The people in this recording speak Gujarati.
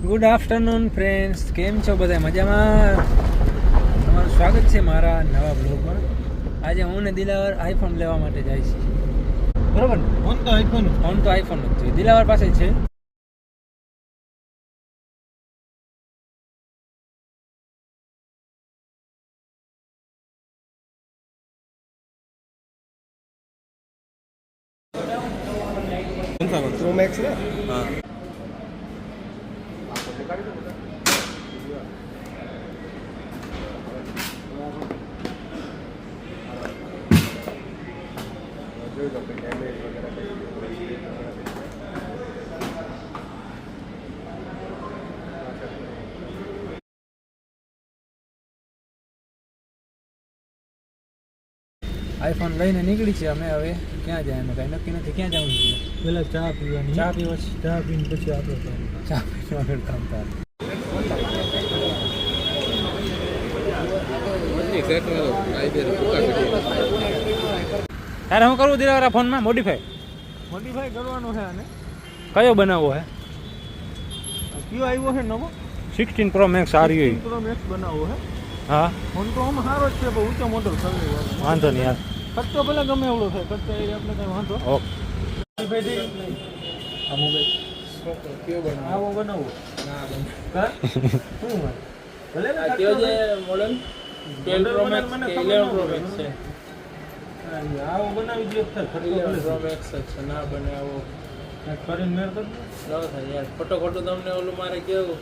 ગુડ આફ્ટરનૂન ફ્રેન્ડ્સ, કેમ છો બધા? મજામાં? તમારું સ્વાગત છે મારા નવા બ્લોગમાં. આજે હું ને દિલાવર આઈફોન લેવા માટે જાય છે. બરોબર ને? ફોન તો આઈફોન જ છે. દિલાવર પાસે છે. પ્રો મેક્સ ને? હા. આઈફોન લઈને નીકળી છે અમે. હવે ક્યાં જાય અમે કાંઈ નક્કી નથી. ક્યાં જવું છે? પેલા ચા પીવાની. ચા પીવો છે? ચા પીને પછી આપણે ચા પીવા આગળ કામ થાય. તારે શું કરવું દિલાવર આ ફોનમાં? મોડિફાઈ કરવાનો છે આને. કયો બનાવવો હે? કયો આવ્યો છે નવો? 16 પ્રો મેક્સ આ રહ્યો. પ્રો મેક્સ બનાવવો છે. હા, ફોન તો આમ સારો જ છે, પણ ઊંચો મોડલ થયો. વાંધો નહીં યાર. ખર્ચો ભલે ગમે એવડો થાય, ખર્ચો એ આપણે કઈ વાંધો. ઓકે. આ મોબાઈલ કયો બનાવો? આવો બનાવો. ના બને. શું વાત? ભલે ને કયો જે મોડલ 12 પ્રો મેક્સ કે 11 પ્રો મેક્સ છે. આવો બનાવી દો તો ખર્ચો ભલે પ્રો મેક્સ છે. ના બને આવો કરીને મેર કરી દો. ન થાય યાર, ખોટો તમને ઓલું મારે કેવું